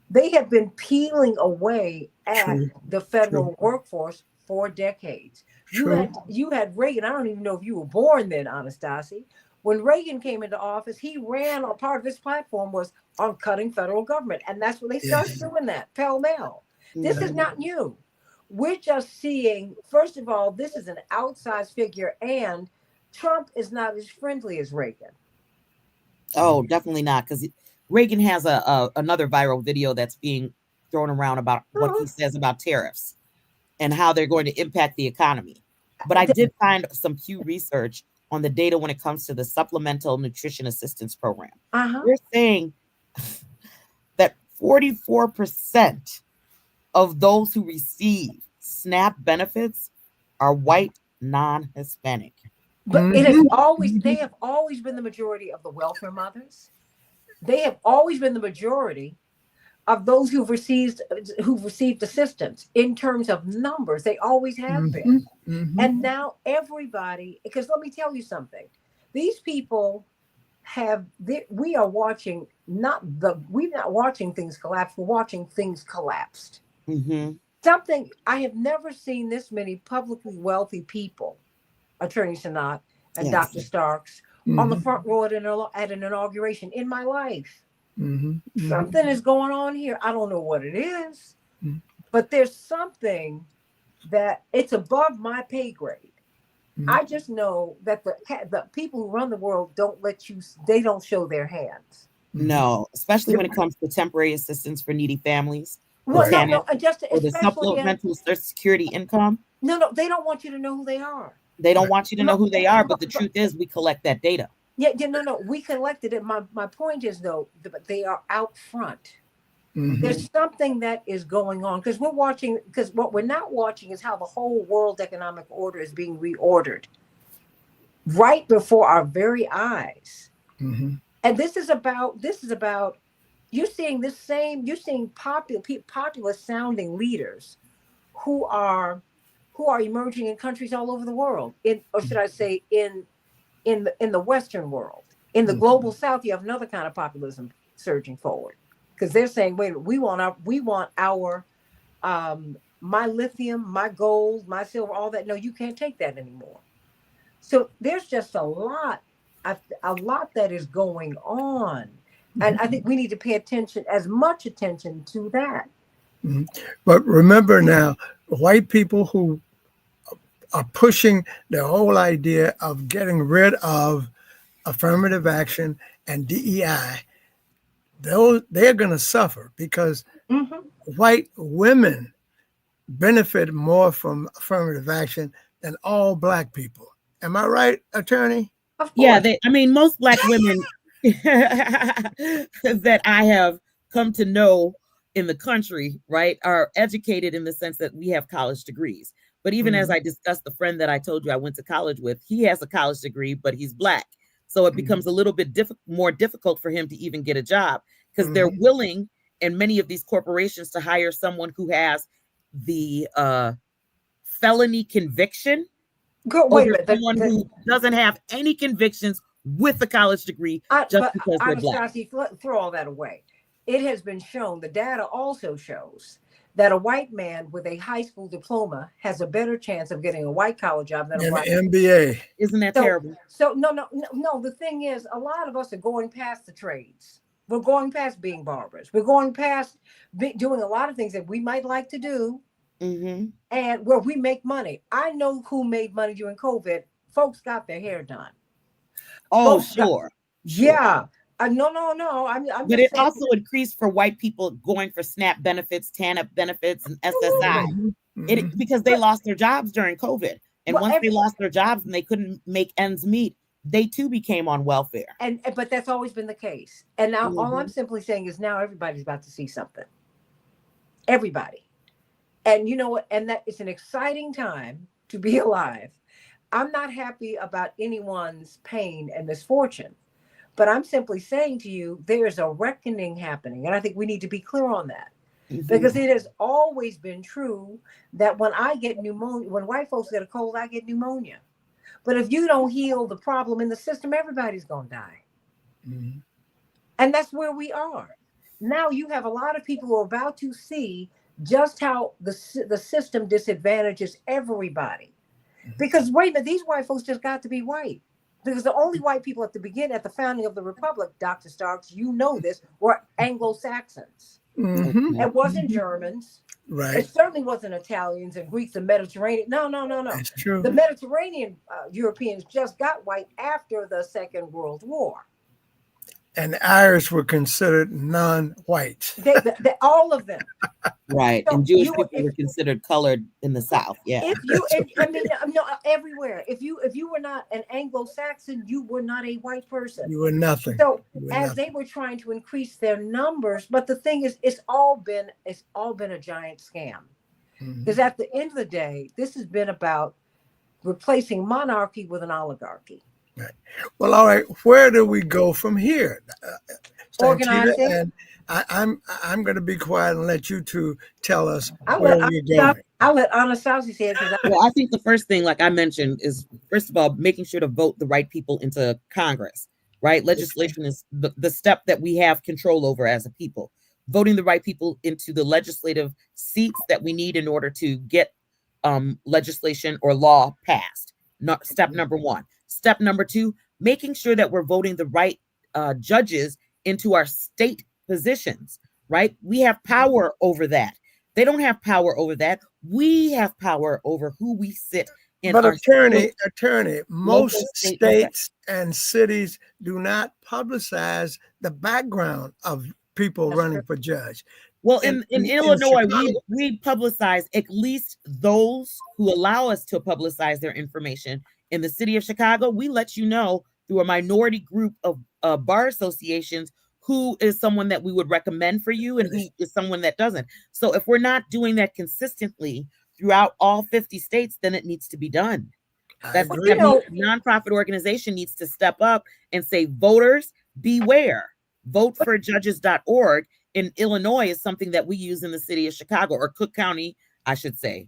They have been peeling away at the federal workforce for decades. You had Reagan. I don't even know if you were born then, Anastasi. When Reagan came into office, he ran, a part of his platform was on cutting federal government. And that's when they started doing that, pell-mell. This is not new. We're just seeing, first of all, this is an outsized figure, and Trump is not as friendly as Reagan. Oh, definitely not, because Reagan has another viral video that's being thrown around about what he says about tariffs and how they're going to impact the economy. But I did find some Pew research on the data when it comes to the Supplemental Nutrition Assistance Program. They're saying that 44% of those who receive SNAP benefits are white, non-Hispanic. But they have always been the majority of the welfare mothers. They have always been the majority of those who've received assistance in terms of numbers. They always have been. And now everybody, because let me tell you something, these people we're not watching things collapse, we're watching things collapsed. Something, I have never seen this many publicly wealthy people, Attorney Sanat and Dr. Starks, on the front row at an inauguration in my life. Something is going on here. I don't know what it is, but there's something that it's above my pay grade. I just know that the people who run the world they don't show their hands. No, especially when it comes to temporary assistance for needy families. Well, or the supplemental Social Security income. No, they don't want you to know who they are. They don't want you to know who they are, but the truth is we collect that data. No, we collected it. My point is, though, they are out front. There's something that is going on, because what we're not watching is how the whole world economic order is being reordered right before our very eyes. And this is about you're seeing populist sounding leaders who are emerging in countries all over the world, or should I say in the Western world. In the global South, you have another kind of populism surging forward, because they're saying, wait, we want our my lithium, my gold, my silver, all that. No, you can't take that anymore. So there's just a lot that is going on, and I think we need to pay as much attention to that. But remember now, white people who are pushing the whole idea of getting rid of affirmative action and DEI, they're going to suffer because Mhm. white women benefit more from affirmative action than all black people. Am I right, attorney? Of Yeah, course. most black women that I have come to know in the country, right, are educated in the sense that we have college degrees. But even as Mhm. I discussed, the friend that I told you I went to college with, he has a college degree, but he's black. So it becomes a little bit more difficult for him to even get a job because they're Mhm. willing, in many of these corporations, to hire someone who has the felony conviction Go, wait a over minute. someone who doesn't have any convictions with a college degree just But because they're black. Anastasia, throw all that away. It has been shown, the data also shows that a white man with a high school diploma has a better chance of getting a white collar job than a And black. MBA. Isn't that So, terrible? no. The thing is, a lot of us are going past the trades. We're going past being barbers. We're going past doing a lot of things that we might like to do, Mm-hmm. and where we make money. I know who made money during COVID. Folks got their hair done. Oh, Folks got, sure. yeah. No. I'm But just it saying. also increased for white people going for SNAP benefits, TANF benefits, and SSI. Mhm. Mhm. Because they But lost their jobs during COVID. And well, once they lost their jobs and they couldn't make ends meet, they too became on welfare. but that's always been the case. And now all I'm Mm-hmm. simply saying is now everybody's about to see something. Everybody. And you know what? And that it's an exciting time to be alive. I'm not happy about anyone's pain and misfortune, but I'm simply saying to you, there is a reckoning happening. And I think we need to be clear on that Mm-hmm. because it has always been true that when I get pneumonia, when white folks get a cold, I get pneumonia. But if you don't heal the problem in the system, everybody's going to die. Mhm. And that's where we are. Now you have a lot of people who are about to see just how the system disadvantages everybody. Because wait a minute, these white folks just got to be white. Because the only white people at the beginning, at the founding of the republic, Dr. Starks, you know this, were Anglo-Saxons. Mhm. Okay. It wasn't Germans. It Right. certainly wasn't Italians and Greeks and Mediterranean. No. That's true. The Mediterranean Europeans just got white after the Second World War. And the Irish were considered non-white. All of them. Right. So And Jewish you, people were considered colored in the South. Yeah. if you, and, I mean, no, everywhere. If you were not an Anglo-Saxon, you were not a white person. You were nothing. So You were as nothing. they were trying to increase their numbers, but the thing is, it's all been a giant scam. Because Mhm. at the end of the day, this has been about replacing monarchy with an oligarchy. Right. Well, all right. Where do we go from here, Santita? Organizing. And I'm going to be quiet and let you two tell us I'll where let we're going. Anastasia say it because Well, I think the first thing, like I mentioned, is first of all, making sure to vote the right people into Congress, right? Legislation is the step that we have control over as a people. Voting the right people into the legislative seats that we need in order to get legislation or law passed. Step number one. Step number two, making sure that we're voting the right judges into our state positions, right? We have power over that. They don't have power over that. We have power over who we sit in But our attorney, local, most state, and federal. states and cities do not publicize the background of people That's running true. for judge. Well, In Illinois, Chicago, we publicize at least those who allow us to publicize their information. In the city of Chicago, we let you know through a minority group of bar associations who is someone that we would recommend for you and who is someone that doesn't. So if we're not doing that consistently throughout all 50 states, then it needs to be done. I That's agree. You know, nonprofit organization needs to step up and say, voters, beware. Voteforjudges.org in Illinois is something that we use in the city of Chicago, or Cook County, I should say.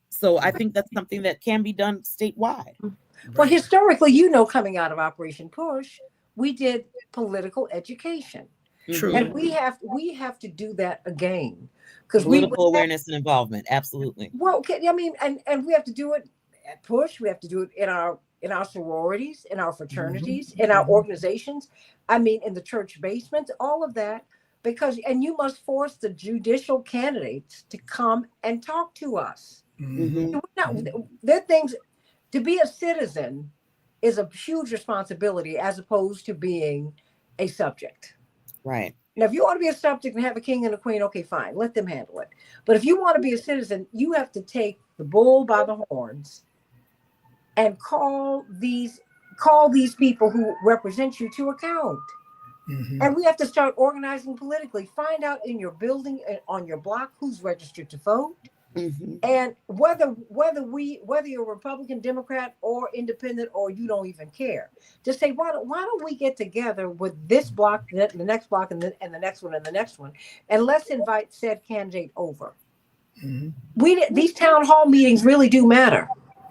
So I think that's something that can be done statewide. well, Right. historically, coming out of Operation Push, we did political education. True. And we have to do that again because Political awareness and involvement. Absolutely. well, I mean, and we have to do it at Push. We have to do it in our sororities, in our fraternities, in our organizations. I mean, in the church basements, all of that. And you must force the judicial candidates to come and talk to us. Mm-hmm. There are things. To be a citizen is a huge responsibility as opposed to being a subject. Right. Now, if you want to be a subject and have a king and a queen, okay, fine, let them handle it. But if you want to be a citizen, you have to take the bull by the horns and call these people who represent you to account. Mm-hmm. And we have to start organizing politically. Find out in your building and on your block who's registered to vote. Mm-hmm. And whether you're Republican, Democrat, or independent, or you don't even care, just say why don't we get together with this block, the next block, and the next one, and the next one, and let's invite said candidate over. Mm-hmm. These town hall meetings really do matter.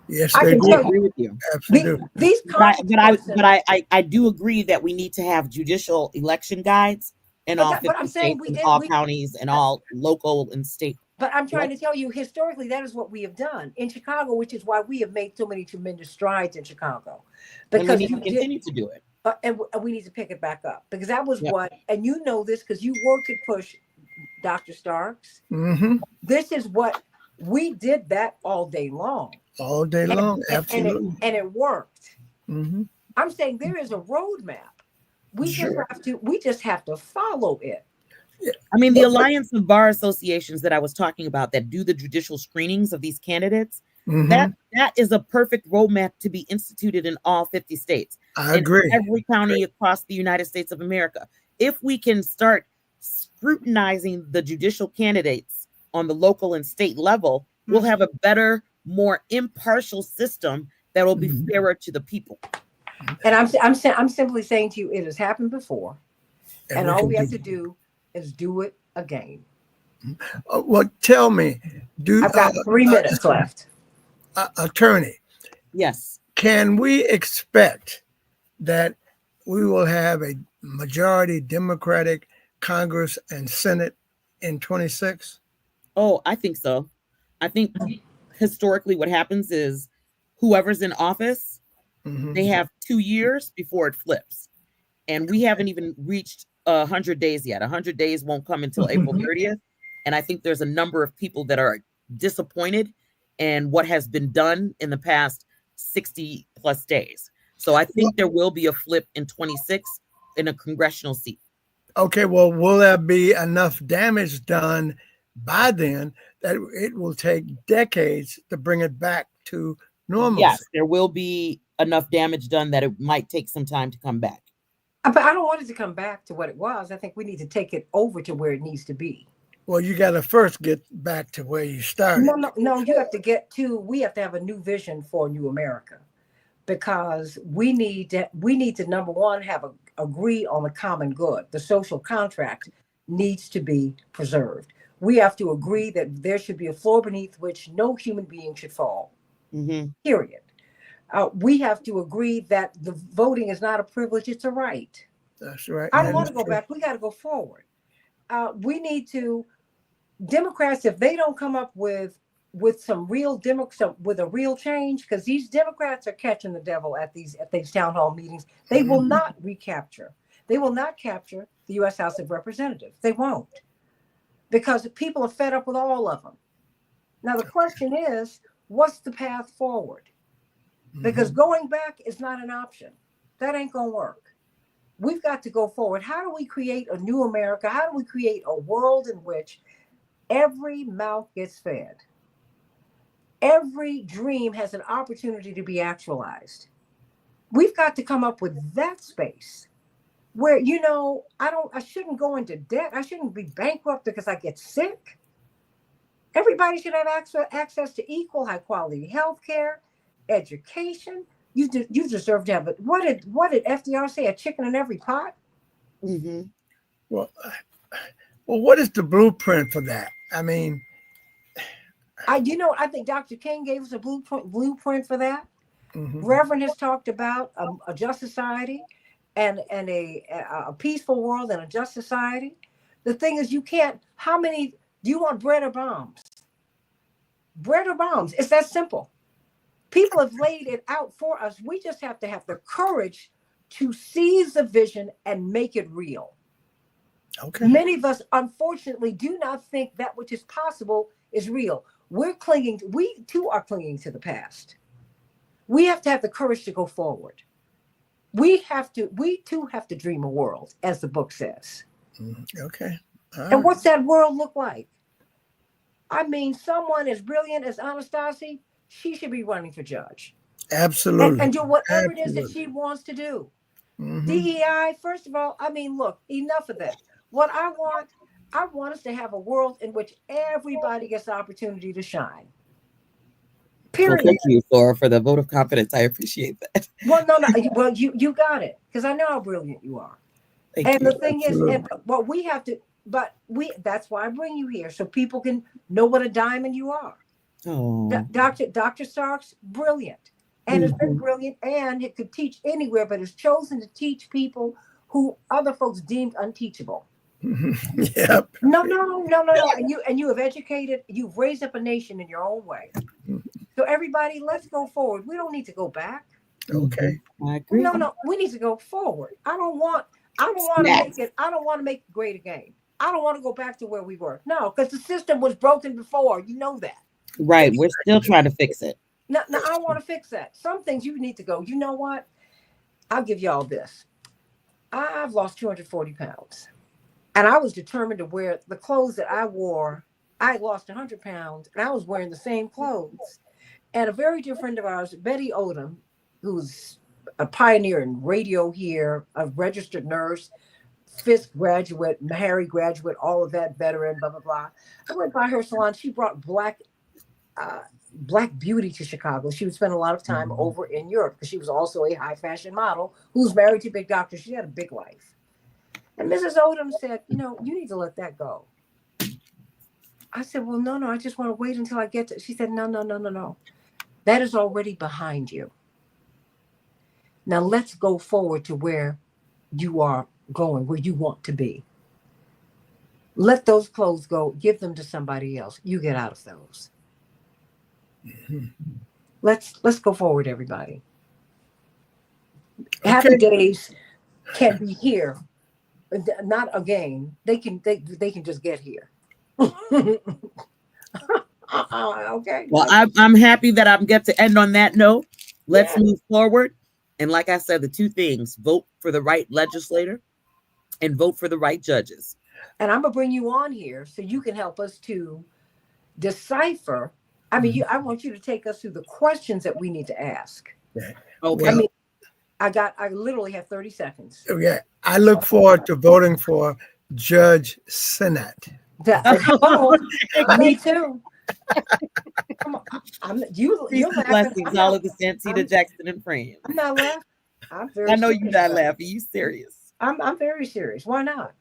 Yes, I they can I tell do. you, agree with you. Absolutely. these But I do agree that we need to have judicial election guides in all but 50 I'm saying states and all counties and all local and state. But I'm trying What? to tell you, historically, that is what we have done in Chicago, which is why we have made so many tremendous strides in Chicago, And we because need to you did. continue to do it. And we need to pick it back up, because that was Yep. what, and you know this because you worked at Push, Dr. Starks. Mm-hmm. This is what we did, that all day long. All day long. Absolutely. And it worked. Mm-hmm. I'm saying there is a roadmap. We Sure. just have to follow it. I mean, the But, Alliance of Bar Associations that I was talking about that do the judicial screenings of these candidates, mm-hmm. that is a perfect roadmap to be instituted in all 50 states. I in agree. every county across the United States of America. If we can start scrutinizing the judicial candidates on the local and state level, we'll have a better, more impartial system that will be Mhm. fairer to the people. And I'm simply saying to you, it has happened before, and all we have to do is do it again. Well, tell me, I've got 3 minutes left. Attorney, Yes. can we expect that we will have a majority Democratic Congress and Senate in 26? Oh, I think so. I think historically what happens is whoever's in office, Mm-hmm. they have 2 years before it flips. And we haven't even reached 100 days yet. 100 days won't come until April 30th. And I think there's a number of people that are disappointed in what has been done in the past 60 plus days. So I think there will be a flip in 26 in a congressional seat. Okay, well, will there be enough damage done by then that it will take decades to bring it back to normalcy? Yes, there will be enough damage done that it might take some time to come back. But I don't want it to come back to what it was. I think we need to take it over to where it needs to be. Well, you got to first get back to where you started. No. You have to we have to have a new vision for New America, because we need to number one, agree on the common good. The social contract needs to be preserved. We have to agree that there should be a floor beneath which no human being should fall. Mm-hmm. Period. We have to agree that the voting is not a privilege, it's a right. That's right. I don't want to go back. We got to go forward. We need to, Democrats, if they don't come up with some real with a real change, because these Democrats are catching the devil at these town hall meetings. They will not recapture. They will not capture the U.S. House of Representatives. They won't, because people are fed up with all of them. Now the question is, what's the path forward? Because going back is not an option. That ain't gonna work. We've got to go forward. How do we create a new America? How do we create a world in which every mouth gets fed? Every dream has an opportunity to be actualized. We've got to come up with that space where, I shouldn't go into debt. I shouldn't be bankrupt because I get sick. Everybody should have access to equal high quality health care, education. You deserve to have it. What did FDR say? A chicken in every pot? Mm-hmm. Well, what is the blueprint for that? I mean, I think Dr. King gave us a blueprint for that. mm-hmm. Reverend has talked about a just society and a peaceful world and a just society. The thing is, how many do you want, bread or bombs? Bread or bombs? It's that simple. People have laid it out for us. We just have to have the courage to seize the vision and make it real. Okay. Many of us, unfortunately, do not think that which is possible is real. We too are clinging to the past. We have to have the courage to go forward. We too have to dream a world, as the book says. Okay. All And right. what's that world look like? I mean, someone as brilliant as Anastasia, she should be running for judge Absolutely. and do whatever it is that Absolutely. she wants to do. Hmm. DEI, first of all, I mean, look, enough of that. What I want us to have a world in which everybody gets the opportunity to shine. Well, Period. thank you for the vote of confidence. I appreciate that. Well, no, no. Well, you got it because I know how brilliant you are. Thank And you. the thing is, and Absolutely. what we have to, but we that's why I bring you here so people can know what a diamond you are. Oh, Dr. Starks, brilliant, and has been Mhm. brilliant, and it could teach anywhere, but has chosen to teach people who other folks deemed unteachable. Yep. No, no, no, no, no. And you have educated, you've raised up a nation in your own way. So everybody, let's go forward. We don't need to go back. Okay. I agree. No, no, we need to go forward. I don't want to Snacks. make it, I don't want to make it great again. I don't want to go back to where we were. No, because the system was broken before. You know that. Right. We're still trying to fix it. Now I want to fix that. Some things you need to go. You know what? I'll give y'all this. I've lost 240 pounds. And I was determined to wear the clothes that I wore. I lost 100 pounds and I was wearing the same clothes. And a very dear friend of ours, Betty Odom, who's a pioneer in radio here, a registered nurse, Fisk graduate, Harry graduate, all of that, veteran, blah, blah, blah. I went by her salon. She brought uh, black beauty to Chicago. She would spend a lot of time over in Europe because she was also a high fashion model who's married to a big doctor. She had a big life. And Mrs. Odom said, you need to let that go. I said, well, no, I just want to wait until I get to. She said, no, no, no, no, no. That is already behind you. Now let's go forward to where you are going, where you want to be. Let those clothes go. Give them to somebody else. You get out of those. Let's go forward, everybody. Happy Okay. days can be here, not again. They can just get here. Okay. Well, I'm happy that I'm get to end on that note. Let's Yeah. move forward. And like I said, the two things: vote for the right legislator and vote for the right judges. And I'm gonna bring you on here so you can help us to decipher. I mean, I want you to take us through the questions that we need to ask. Yeah. Okay. I Well, mean, I literally have 30 seconds. yeah. I look forward to voting for Judge Senate. Oh, me too. Come on. Peace You're and laughing. blessings, all of the Santita Jackson and friends. I'm not laughing. I'm I very know serious you're not about it. laughing. You serious. I'm very serious. Why not?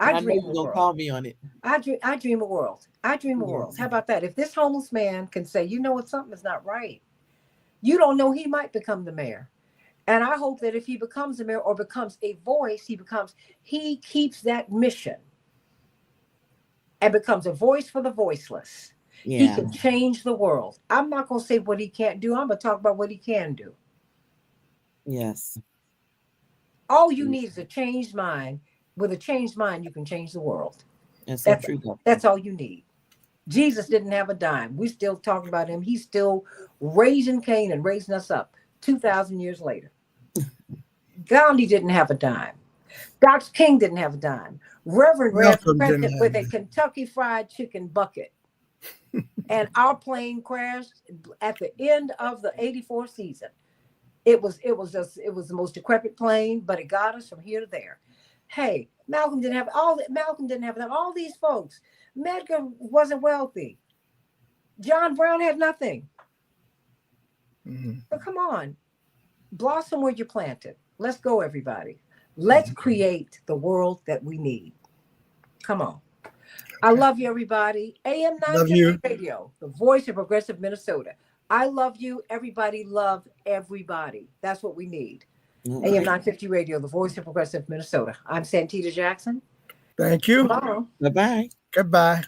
I And I know dream you're a gonna world. call me on it. I dream a world. I dream a world. Yes. How about that? If this homeless man can say, you know what, something is not right, you don't know, he might become the mayor. And I hope that if he becomes the mayor or becomes a voice, he keeps that mission and becomes a voice for the voiceless. He Yeah. can change the world. I'm not going to say what he can't do. I'm going to talk about what he can do. Yes. All you need is a changed mind. With a changed mind, you can change the world. That's so That's, true. Doctor. that's all you need. Jesus didn't have a dime. We're still talking about him. He's still raising Cain and raising us up 2,000 years later. Gandhi didn't have a dime. Dr. King didn't have a dime. Reverend ran for Malcolm didn't president have with a it. Kentucky Fried Chicken bucket. And our plane crashed at the end of the 84 season. It was the most decrepit plane, but it got us from here to there. Hey, Malcolm didn't have them. All these folks. Medgar wasn't wealthy. John Brown had nothing. So come on. Blossom where you planted. Let's go, everybody. Let's create the world that we need. Come on. I love you, everybody. AM Love 950 you. Radio, the voice of progressive Minnesota. I love you. Everybody love everybody. That's what we need. AM 950 Radio, the voice of progressive Minnesota. I'm Santita Jackson. Thank you. Tomorrow. Bye-bye. Goodbye.